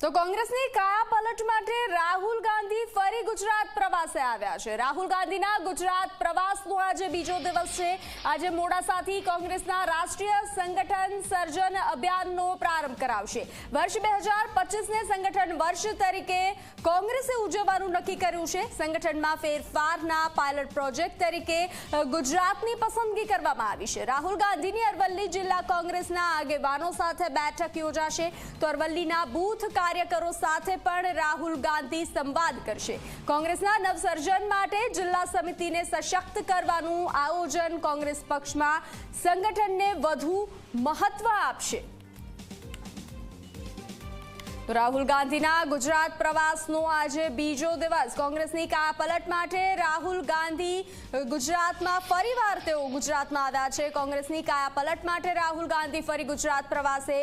તો કોંગ્રેસની કાયા પલટ માટે રાહુલ ગાંધી ફરી ગુજરાત પ્રવાસે આવ્યા છે। રાહુલ ગાંધીના ગુજરાત પ્રવાસનો આજે બીજો દિવસ છે। આજે મોડાસાથી કોંગ્રેસના રાષ્ટ્રીય સંગઠન સર્જન અભિયાનનો પ્રારંભ કરાવશે। વર્ષ 2025ને સંગઠન વર્ષ તરીકે કોંગ્રેસે ઉજવવાનું નક્કી કર્યું છે। સંગઠનમાં ફેરફારના પાયલટ પ્રોજેક્ટ તરીકે ગુજરાતની પસંદગી કરવામાં આવી છે। રાહુલ ગાંધીની અરવલ્લી જિલ્લા કોંગ્રેસના આગેવાનો સાથે બેઠક યોજાશે તો અરવલ્લીના બૂથ કાર્યકરો સાથે પણ રાહુલ ગાંધી સંવાદ કરશે। કોંગ્રેસના નવસર્જન માટે જિલ્લા સમિતિને સશક્ત કરવાનું આયોજન કોંગ્રેસ પક્ષમાં સંગઠનને વધુ મહત્વ આપશે। તો રાહુલ ગાંધીના ગુજરાત પ્રવાસનો આજે બીજો દિવસ। કોંગ્રેસની કાયાપલટ માટે રાહુલ ગાંધી ગુજરાતમાં ફરીવાર તેઓ ગુજરાતમાં આવ્યા છે। કોંગ્રેસની કાયાપલટ માટે રાહુલ ગાંધી ફરી ગુજરાત પ્રવાસે।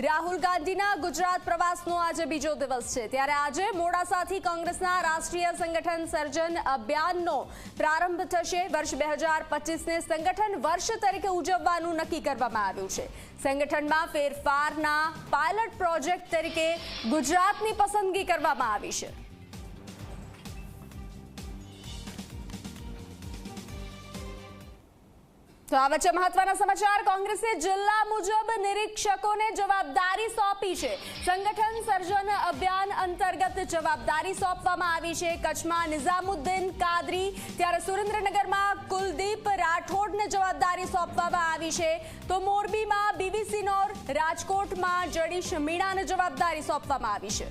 રાહુલ ગાંધીના ગુજરાત પ્રવાસનો આજે બીજો દિવસ છે ત્યારે આજે મોડાસાથી કોંગ્રેસના રાષ્ટ્રીય સંગઠન સર્જન અભિયાનનો પ્રારંભ થશે। વર્ષ 2025ને સંગઠન વર્ષ તરીકે ઉજવવાનું નક્કી કરવામાં આવ્યું છે। સંગઠનમાં ફેરફારના પાયલટ પ્રોજેક્ટ તરીકે ગુજરાતની પસંદગી કરવામાં આવી છે। તો આ વચ્ચે મહત્વના સમાચાર। કોંગ્રેસે જિલ્લા મુજબ નિરીક્ષકોને જવાબદારી સોંપી છે। સંગઠન સર્જન અભિયાન અંતર્ગત જવાબદારી સોંપવામાં આવી છે। કચ્છમાં નિઝામુદ્દીન કાદરી ત્યારે સુરેન્દ્રનગરમાં કુલદીપ રાઠોડને જવાબદારી સોંપવામાં આવી છે તો મોરબીમાં બીવી સિનોર, રાજકોટમાં જડીશ મીણાને જવાબદારી સોંપવામાં આવી છે।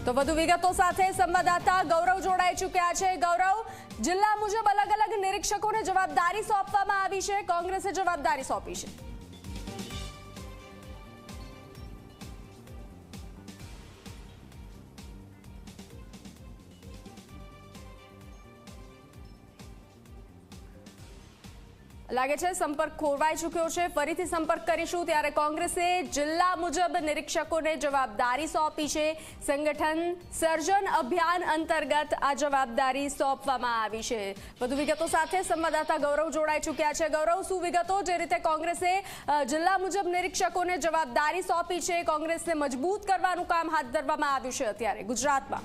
તો વધુ વિગતો સાથે સંવાદદાતા ગૌરવ જોડાઈ ચૂક્યા છે। ગૌરવ, જિલ્લા મુજબ અલગ અલગ નિરીક્ષકોને જવાબદારી સોંપવામાં આવી છે, કોંગ્રેસે જવાબદારી સોંપી છે। લાગે છે સંપર્ક ખોરવાઈ ચૂક્યો છે, ફરીથી સંપર્ક કરીશું। ત્યારે કોંગ્રેસે જિલ્લા મુજબ નિરીક્ષકોને જવાબદારી સોંપી છે। સંગઠન સર્જન અભિયાન અંતર્ગત આ જવાબદારી સોંપવામાં આવી છે। વધુ વિગતો સાથે સંવાદદાતા ગૌરવ જોડાઈ ચૂક્યા છે। ગૌરવ, શું વિગતો? જે રીતે કોંગ્રેસે જિલ્લા મુજબ નિરીક્ષકોને જવાબદારી સોંપી છે, કોંગ્રેસને મજબૂત કરવાનું કામ હાથ ધરવામાં આવ્યું છે અત્યારે ગુજરાતમાં।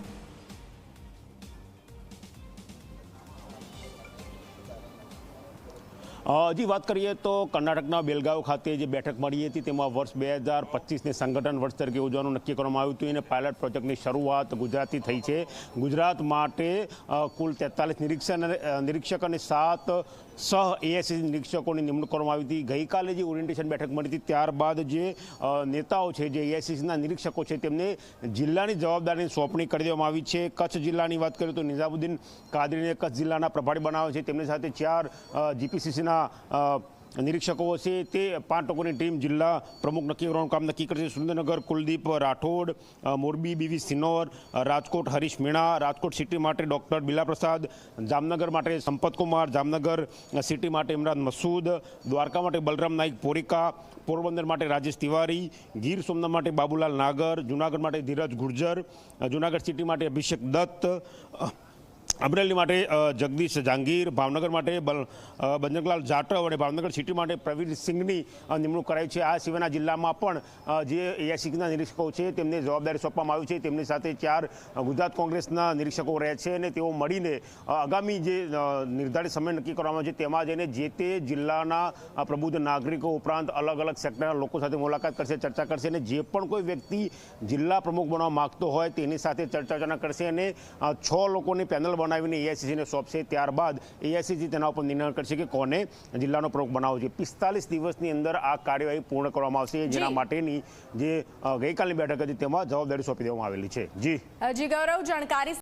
હજી વાત કરીએ તો કર્ણાટકના બેલગાવ ખાતે જે બેઠક મળી હતી તેમાં વર્ષ 2025ને સંગઠન વર્ષ તરીકે ઉજવવાનું નક્કી કરવામાં આવ્યું હતું અને પાયલટ પ્રોજેક્ટની શરૂઆત ગુજરાતથી થઈ છે। ગુજરાત માટે કુલ 43 નિરીક્ષક અને 7 સહ એએસસી નિરીક્ષકોની નિમણૂક કરવામાં આવી હતી। ગઈકાલે જે ઓરિએન્ટેશન બેઠક મળી હતી ત્યારબાદ જે નેતાઓ છે, જે એએસસીના નિરીક્ષકો છે, તેમને જિલ્લાની જવાબદારીની સોંપણી કરી દેવામાં આવી છે। કચ્છ જિલ્લાની વાત કરીએ તો નિઝામુદ્દીન કાદરીને કચ્છ જિલ્લાના પ્રભારી બનાવ્યા છે। તેમની સાથે 4 જીપીસીસીના નિરીક્ષકો છે, તે 5 લોકોની ટીમ જિલ્લા પ્રમુખ નક્કી કરવાનું કામ નક્કી કરશે। સુરેન્દ્રનગર કુલદીપ રાઠોડ, મોરબી બીવી સિનોર, રાજકોટ હરીશ મીણા, રાજકોટ સિટી માટે ડૉક્ટર બિલા પ્રસાદ, જામનગર માટે સંપતકુમાર, જામનગર સિટી માટે ઇમરાન મસૂદ, દ્વારકા માટે બલરામ નાઈક પોરિકા, પોરબંદર માટે રાજેશ તિવારી, ગીર સોમનાથ માટે બાબુલાલ નાગર, જૂનાગઢ માટે ધીરજ ગુર્જર, જૂનાગઢ સિટી માટે અભિષેક દત્ત, અમરેલી માટે જગદીશ જાંગીર, ભાવનગર માટે બજરંગલાલ જાટવ અને ભાવનગર સિટી માટે પ્રવીર સિંઘની નિમણૂક કરાઈ છે। આ સિવાયના જિલ્લામાં પણ જે એએસસીના નિરીક્ષકો છે તેમને જવાબદારી સોંપવામાં આવી છે। તેમની સાથે 4 ગુજરાત કોંગ્રેસના નિરીક્ષકો રહે છે અને તેઓ મળીને આગામી જે નિર્ધારિત સમય નક્કી કરવામાં આવે છે તેમાં જઈને જે તે જિલ્લાના પ્રબુદ્ધ નાગરિકો ઉપરાંત અલગ અલગ સેક્ટરના લોકો સાથે મુલાકાત કરશે, ચર્ચા કરશે અને જે પણ કોઈ વ્યક્તિ જિલ્લા પ્રમુખ બનવા માગતો હોય તેની સાથે ચર્ચા કરશે અને 6 લોકોની પેનલ બનાવીને એઆઈસીસીને સોંપશે। ત્યારબાદ એઆઈસીસી તેના ઉપર નિર્ણય કરશે કે કોને જિલ્લાનો પ્રમુખ બનાવવો છે। 45 દિવસની અંદર આ કાર્યવાહી પૂર્ણ કરવામાં આવશે, જેના માટેની જે ગઈકાલની બેઠક હતી તેમાં જવાબદારી સોંપી દેવામાં આવેલી છે। જી ગૌરવ, જાણકારી